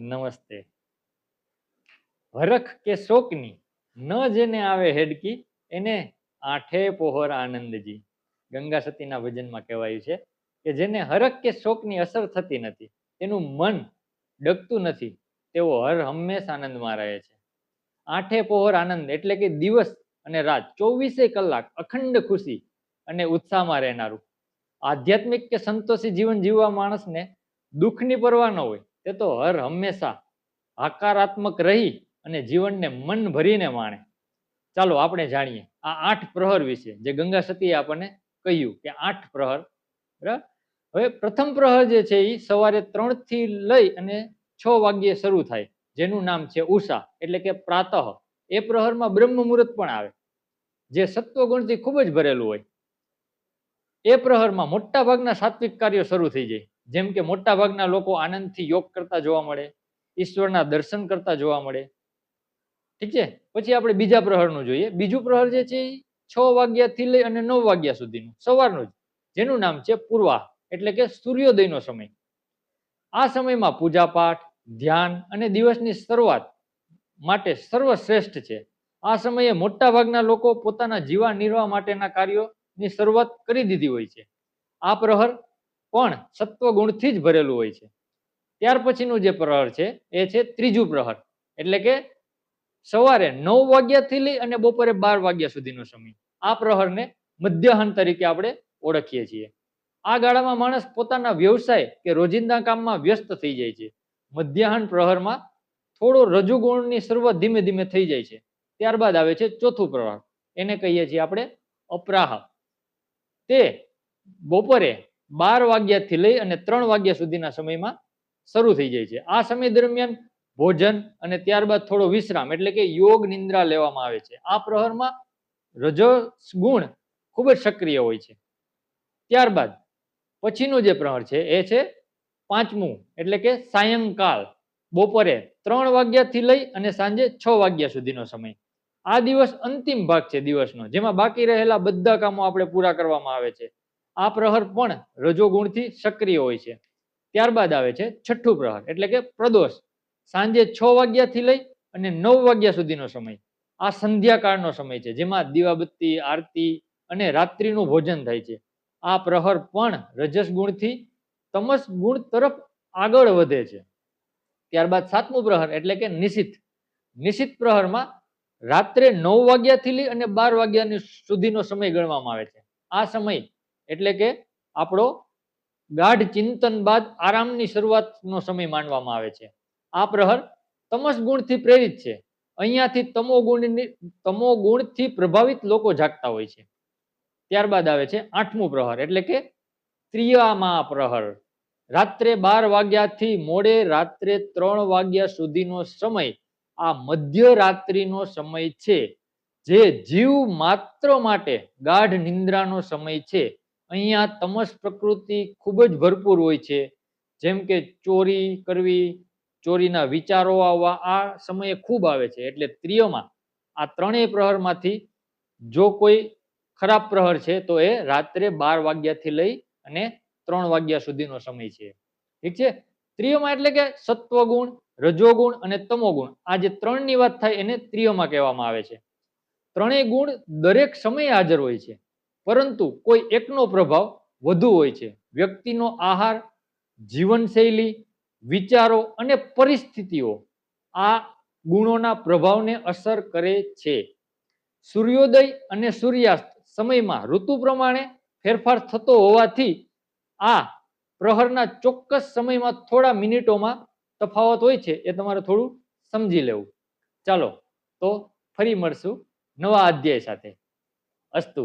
નમસ્તે. હરખ કે શોકની ન જેને આવે હેડકી એને આઠે પોહર આનંદજી. ગંગા સતીના ભજનમાં કહેવાયું છે કે જેને હરખ કે શોકની અસર થતી નથી, તેનું મન ડગતું નથી, તેઓ હર હંમેશ આનંદમાં રહે છે. આઠે પોહર આનંદ એટલે કે દિવસ અને રાત 24 કલાક અખંડ ખુશી અને ઉત્સાહમાં રહેનારું. આધ્યાત્મિક કે સંતોષી જીવન જીવવા માણસને દુઃખની પરવા ન હોય, તે તો હર હંમેશા હકારાત્મક રહી અને જીવનને મન ભરીને માણે. ચાલો આપણે જાણીએ આ 8 પ્રહર વિશે, જે ગંગા સતીએ આપણને કહ્યું કે 8 પ્રહર. બરાબર. હવે પ્રથમ પ્રહર જે છે એ સવારે 3 થી લઈ અને 6 વાગ્યે શરૂ થાય, જેનું નામ છે ઉષા એટલે કે પ્રાતઃ. એ પ્રહરમાં બ્રહ્મ મુહૂર્ત પણ આવે, જે સત્વગુણથી ખૂબ જ ભરેલું હોય. એ પ્રહરમાં મોટા ભાગના સાત્વિક કાર્યો શરૂ થઈ જાય, જેમ કે મોટા ભાગના લોકો આનંદથી યોગ કરતા જોવા મળે, ઈશ્વરના દર્શન કરતા જોવા મળે. ઠીક છે. પછી આપણે બીજા પ્રહરનું જોઈએ. બીજું પ્રહર જે છે એ 6 વાગ્યાથી લઈ અને 9 વાગ્યા સુધીનું સવારનું જ, જેનું નામ છે પૂર્વા એટલે કે સૂર્યોદયનો સમય. આ સમયમાં પૂજાપાઠ, ધ્યાન અને દિવસની શરૂઆત માટે સર્વશ્રેષ્ઠ છે. આ સમયે મોટા ભાગના લોકો પોતાના જીવન નિર્વાહ માટેના કાર્યોની શરૂઆત કરી દીધી હોય છે. આ પ્રહર પણ સત્વગુણથી જ ભરેલું હોય છે. ત્યાર પછીનું જે પ્રહર છે એ છે ત્રીજું પ્રહર, એટલે કે સવારે 9 વાગ્યાથી લઈ અને બપોરે 12 વાગ્યા સુધીનો સમય. આ પ્રહરને મધ્યાહન તરીકે આપણે ઓળખીએ છીએ. આ ગાળામાં માણસ પોતાના વ્યવસાય કે રોજિંદા કામમાં વ્યસ્ત થઈ જાય છે. મધ્યાહન પ્રહરમાં થોડો રજુગુણની શરૂઆત ધીમે ધીમે થઈ જાય છે. ત્યારબાદ આવે છે ચોથું પ્રહર, એને કહીએ છીએ આપણે અપરાહ. તે બપોરે 12 વાગ્યાથી લઈ અને 3 વાગ્યા સુધીના સમયમાં શરૂ થઈ જાય છે. આ સમય દરમિયાન ભોજન અને ત્યારબાદ થોડો વિશ્રામ એટલે કે યોગ નિંદ્રા લેવામાં આવે છે. આ પ્રહરમાં રજસ ગુણ ખૂબ જ સક્રિય હોય છે. ત્યારબાદ પછીનું જે પ્રહર છે એ છે પાંચમું, એટલે કે સાયંકાળ. બપોરે 3 વાગ્યાથી લઈ અને સાંજે 6 વાગ્યા સુધીનો સમય. આ દિવસ અંતિમ ભાગ છે દિવસનો, જેમાં બાકી રહેલા બધા કામો આપણે પૂરા કરવામાં આવે છે. આ પ્રહર પણ રજોગુણથી સક્રિય હોય છે. ત્યારબાદ આવે છે છઠ્ઠું પ્રહર, એટલે કે પ્રદોષ. સાંજે 6 વાગ્યાથી લઈ અને 9 વાગ્યા સુધીનો સમય. આ સંધ્યાકાળનો સમય છે, જેમાં દીવાબત્તી, આરતી અને રાત્રિનું ભોજન થાય છે. આ પ્રહર પણ રજસ ગુણથી તમસ ગુણ તરફ આગળ વધે છે. ત્યારબાદ સાતમું પ્રહર એટલે કે નિશિત. નિશિત પ્રહરમાં રાત્રે 9 વાગ્યાથી લઈ અને 12 વાગ્યા સુધીનો સમય ગણવામાં આવે છે. આ સમય એટલે કે આપણો ગાઢ ચિંતન બાદ આરામની શરૂઆતનો સમય માનવામાં આવે છે. આ પ્રહર તમસ ગુણથી પ્રેરિત છે. અહીંયાથી તમો ગુણથી પ્રભાવિત લોકો જાગતા હોય છે. ત્યારબાદ આવે છે આઠમું પ્રહર, એટલે કે ત્રિયામા પ્રહર. રાત્રે 12 વાગ્યાથી મોડે રાત્રે 3 વાગ્યા સુધીનો સમય આ મધ્યરાત્રિનો સમય છે, જે જીવ માત્ર માટે ગાઢ નિંદ્રાનો સમય છે. અહીંયા તમસ પ્રકૃતિ ખૂબ જ ભરપૂર હોય છે, જેમ કે ચોરી કરવી, ચોરીના વિચારો આવવા આ સમયે ખૂબ આવે છે. એટલે ત્રિયમાં આ ત્રણેય પ્રહરમાંથી જો કોઈ ખરાબ પ્રહર છે તો એ રાત્રે 12 વાગ્યાથી લઈ અને 3 વાગ્યા સુધીનો સમય છે. ઠીક છે. ત્રિયમાં એટલે કે સત્વગુણ, રજોગુણ અને તમોગુણ, આ જે ત્રણની વાત થાય એને ત્રિયમાં કહેવામાં આવે છે. ત્રણેય ગુણ દરેક સમયે હાજર હોય છે, પરંતુ કોઈ એકનો પ્રભાવ વધુ હોય છે. વ્યક્તિનો આહાર, જીવનશૈલી, વિચારો અને પરિસ્થિતિઓ આ ગુણોના પ્રભાવને અસર કરે છે. સૂર્યોદય અને સૂર્યાસ્ત સમયમાં ઋતુ પ્રમાણે ફેરફાર થતો હોવાથી આ પ્રહરના ચોક્કસ સમયમાં થોડા મિનિટોમાં તફાવત હોય છે. એ તમારે થોડું સમજી લેવું. ચાલો તો ફરી મળશું નવા અધ્યાય સાથે. અસ્તુ.